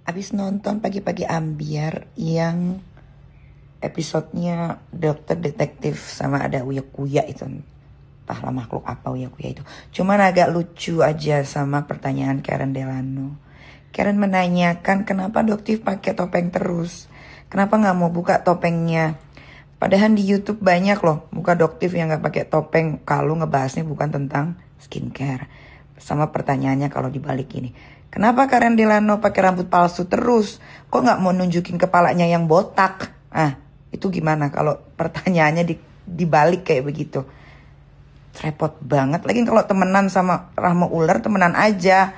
Abis nonton pagi-pagi ambiar yang episodenya dokter detektif sama ada Uya Kuya itu. Entahlah makhluk apa Uya Kuya itu. Cuman agak lucu aja sama pertanyaan Karen Delano. Karen menanyakan kenapa dokter pakai topeng terus. Kenapa nggak mau buka topengnya? Padahal di YouTube banyak loh muka dokter yang nggak pakai topeng kalau ngebahasnya bukan tentang skincare. Sama pertanyaannya kalau dibalik ini. Kenapa Karen Delano pakai rambut palsu terus? Kok nggak mau nunjukin kepalanya yang botak? Itu gimana kalau pertanyaannya dibalik kayak begitu? Repot banget. Lagi kalau temenan sama Rahma Ular, temenan aja.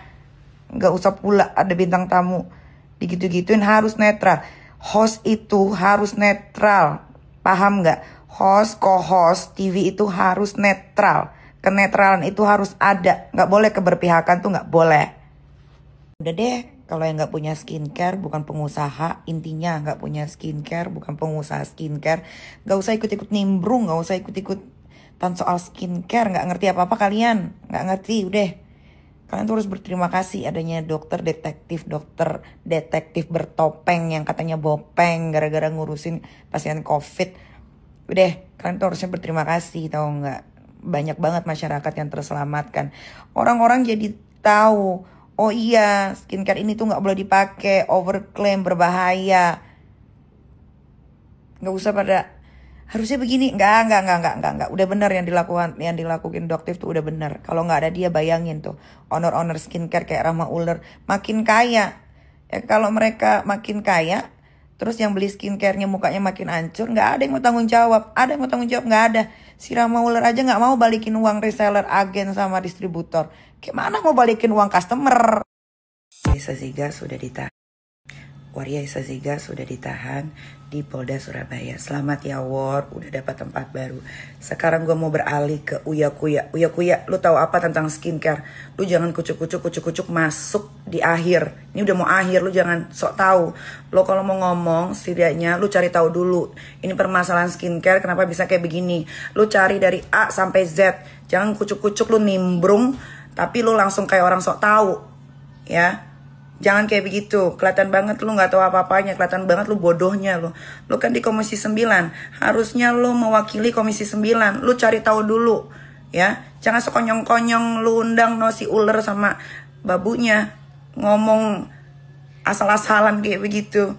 Nggak usah pula ada bintang tamu. Digitu-gituin harus netral. Host itu harus netral. Paham nggak? Host, co-host TV itu harus netral. Kenetralan itu harus ada. Nggak boleh keberpihakan tuh nggak boleh. Udah deh, kalau yang nggak punya skincare bukan pengusaha, intinya nggak punya skincare bukan pengusaha skincare, nggak usah ikut-ikut nimbrung, nggak usah ikut-ikutan soal skincare, nggak ngerti apa-apa kalian, nggak ngerti, udah. Kalian tuh harus berterima kasih adanya dokter detektif bertopeng yang katanya bopeng gara-gara ngurusin pasien COVID. Udah, kalian tuh harusnya berterima kasih, tahu nggak? Banyak banget masyarakat yang terselamatkan. Orang-orang jadi tahu. Oh iya, skincare ini tuh nggak boleh dipakai, overclaim, berbahaya. Nggak usah pada harusnya begini. Nggak. Udah bener yang dilakuin dokter tuh udah bener. Kalau nggak ada dia bayangin tuh, owner skincare kayak Rahma Ular makin kaya. Ya kalau mereka makin kaya, terus yang beli skincare-nya mukanya makin hancur, nggak ada yang mau tanggung jawab. Ada yang mau tanggung jawab? Nggak ada. Si Rahma Ular aja nggak mau balikin uang reseller, agen sama distributor. Gimana mau balikin uang customer? Saziga sudah ditahan. Waria Saziga sudah ditahan di Polda Surabaya. Selamat ya War, udah dapat tempat baru. Sekarang gue mau beralih ke Uya Kuya. Uya Kuya, lu tahu apa tentang skincare? Lu jangan kucuk-kucuk masuk di akhir. Ini udah mau akhir, lu jangan sok tahu. Lo kalau mau ngomong, setidaknya lu cari tahu dulu. Ini permasalahan skincare kenapa bisa kayak begini. Lu cari dari A sampai Z. Jangan kucuk-kucuk lu nimbrung, tapi lu langsung kayak orang sok tahu. Ya. Jangan kayak begitu, kelihatan banget lu gak tahu apa-apanya, kelihatan banget lu bodohnya lu. Lu kan di Komisi 9, harusnya lu mewakili Komisi 9, lu cari tahu dulu, ya. Jangan sekonyong-konyong lu undang si Ular sama babunya, ngomong asal-asalan kayak begitu.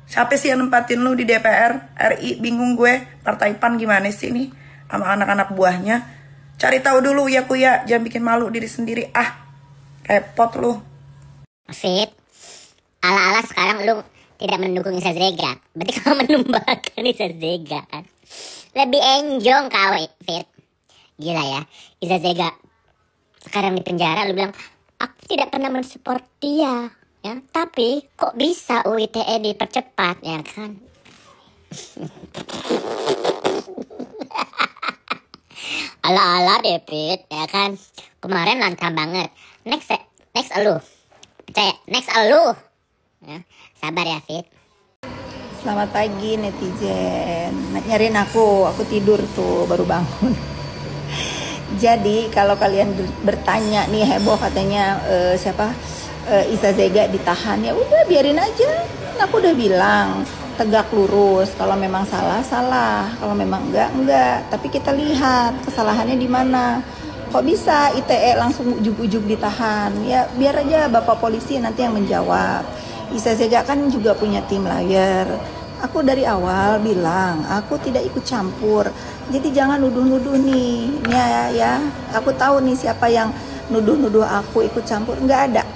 Siapa sih yang nempatin lu di DPR RI? Bingung gue, Partai PAN gimana sih nih sama anak-anak buahnya. Cari tahu dulu ya Kuya, jangan bikin malu diri sendiri, repot lu. Fit, ala-ala sekarang lu tidak mendukung Isa Zega. Berarti kau menumbangkan Isa Zega kan. Lebih enjong kau, Fit. Gila ya, Isa Zega sekarang di penjara lu bilang aku tidak pernah mensupport dia, ya. Tapi kok bisa UITE dipercepat, ya kan? Ala-ala deh, Fit, ya kan. Kemarin lantang banget. Next lu. Percaya, next lu. Ya, sabar ya Fit. Selamat pagi netizen. Nyariin aku tidur tuh baru bangun. Jadi kalau kalian bertanya nih heboh katanya Isa Zega ditahan, ya udah biarin aja. Aku udah bilang tegak lurus. Kalau memang salah, kalau memang enggak. Tapi kita lihat kesalahannya di mana. Kok bisa ITE langsung ujug-ujug ditahan? Ya biar aja Bapak polisi nanti yang menjawab. Isa Zega kan juga punya tim lawyer. Aku dari awal bilang aku tidak ikut campur. Jadi jangan nuduh-nuduh nih. Ya, aku tahu nih siapa yang nuduh-nuduh aku ikut campur. Nggak ada.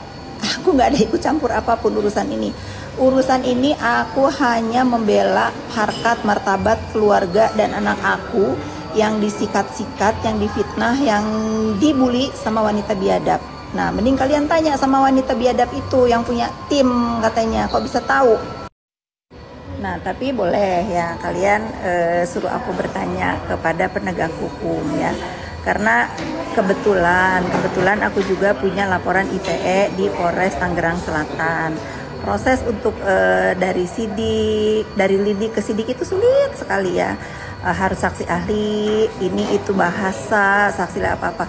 Aku nggak ada ikut campur apapun urusan ini. Urusan ini aku hanya membela harkat martabat keluarga dan anak aku yang disikat-sikat, yang difitnah, yang dibully sama wanita biadab. Nah, mending kalian tanya sama wanita biadab itu yang punya tim katanya, kok bisa tahu? Nah, tapi boleh ya kalian suruh aku bertanya kepada penegak hukum ya. Karena kebetulan aku juga punya laporan ITE di Polres Tangerang Selatan. Proses untuk dari lidik ke sidik itu sulit sekali ya. Harus saksi ahli, ini itu bahasa, saksi apa-apa.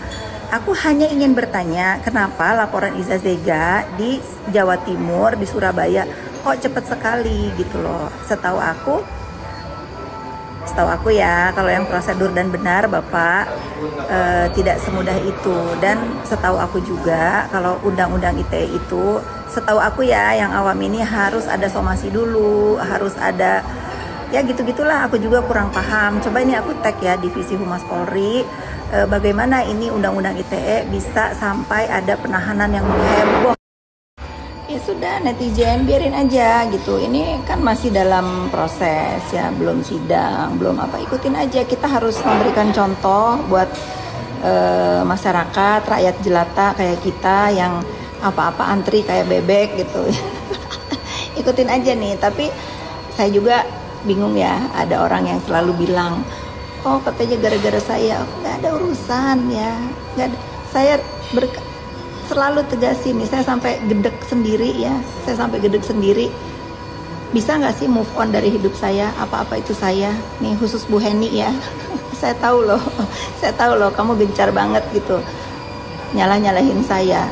Aku hanya ingin bertanya, kenapa laporan Iza Zega di Jawa Timur, di Surabaya, kok cepet sekali gitu loh. Setahu aku ya, kalau yang prosedur dan benar Bapak tidak semudah itu. Dan setahu aku juga, kalau undang-undang ITE itu, setahu aku ya, yang awam ini harus ada somasi dulu, harus ada ya gitu-gitulah. Aku juga kurang paham. Coba ini aku tag ya Divisi Humas Polri, bagaimana ini undang-undang ITE bisa sampai ada penahanan yang heboh. Ya sudah, netizen biarin aja gitu. Ini kan masih dalam proses ya, belum sidang, belum apa, ikutin aja. Kita harus memberikan contoh buat masyarakat, rakyat jelata kayak kita yang apa-apa antri kayak bebek gitu. Ikutin aja nih. Tapi saya juga bingung ya, ada orang yang selalu bilang, oh katanya gara-gara saya. Nggak ada urusan ya, nggak ada. Saya selalu tegasin nih, saya sampai gedek sendiri ya, bisa nggak sih move on dari hidup saya, apa-apa itu saya nih, khusus Bu Heni ya. Saya tahu loh kamu gencar banget gitu nyalahin saya.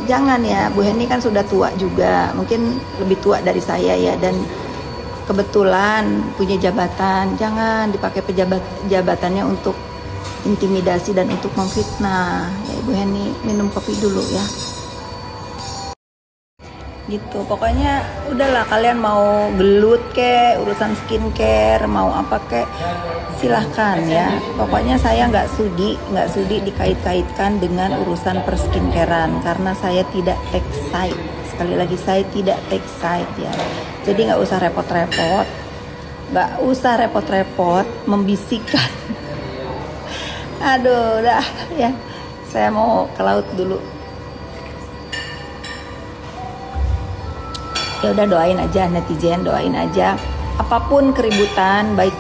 Jangan ya, Bu Heni kan sudah tua juga, mungkin lebih tua dari saya ya, dan kebetulan punya jabatan. Jangan dipakai jabatannya untuk intimidasi dan untuk memfitnah ya. Ibu Heni minum kopi dulu ya gitu. Pokoknya udahlah, kalian mau gelut kek, urusan skincare, mau apa kek, silahkan ya. Pokoknya saya nggak sudi dikait-kaitkan dengan urusan perskincarean, karena saya tidak take side. Sekali lagi, saya tidak take side ya. Jadi nggak usah repot-repot membisikkan. Aduh, udah ya. Saya mau ke laut dulu. Ya udah, doain aja netizen, doain aja. Apapun keributan, baik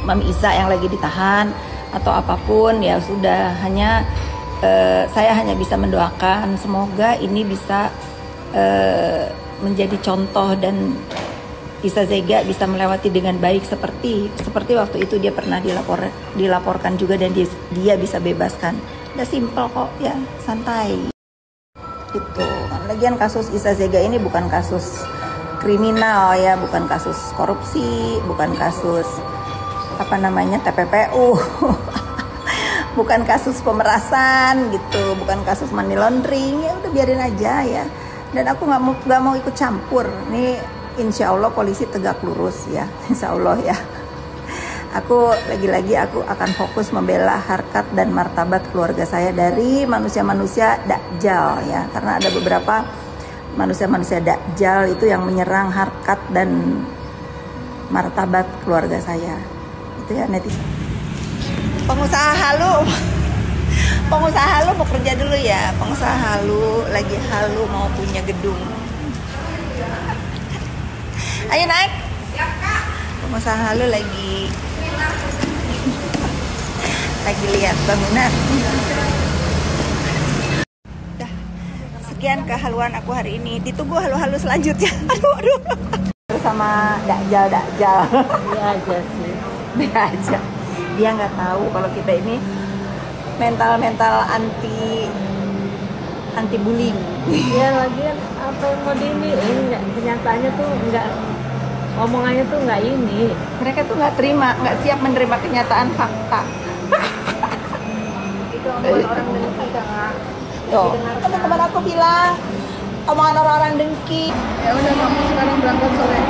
Mami Isa yang lagi ditahan atau apapun, ya sudah. Saya hanya bisa mendoakan semoga ini bisa menjadi contoh dan Iza Zega bisa melewati dengan baik seperti waktu itu dia pernah dilaporkan juga, dan dia bisa bebaskan. Udah simple kok ya, santai gitu. Lagian kasus Iza Zega ini bukan kasus kriminal ya, bukan kasus korupsi, bukan kasus TPPU. Bukan kasus pemerasan gitu, bukan kasus money laundering. Ya udah, biarin aja ya. Dan aku nggak mau ikut campur nih. Insya Allah polisi tegak lurus ya, insya Allah ya. Aku lagi-lagi akan fokus membela harkat dan martabat keluarga saya dari manusia-manusia dakjal ya, karena ada beberapa manusia-manusia dakjal itu yang menyerang harkat dan martabat keluarga saya. Itu ya netizen. Pengusaha halu mau kerja dulu ya. Pengusaha halu mau punya gedung. Ayo naik. Siap, Kak. Pengusaha halu lagi lihat bangunan. Dah, sekian kehaluan aku hari ini. Ditunggu halu-halu selanjutnya. Aduh. Sama dakjal. Dia aja sih. Dia aja. Dia nggak tahu kalau kita ini mental anti bullying. Ya lagian apa yang mau diiniin, kenyataannya tuh nggak, omongannya tuh nggak ini. Mereka tuh nggak siap menerima kenyataan fakta. Itu omongan orang dengki Kak. Tuh, teman-teman aku bilang omongan orang-orang dengki. Ya udah, kamu sekarang berangkat sore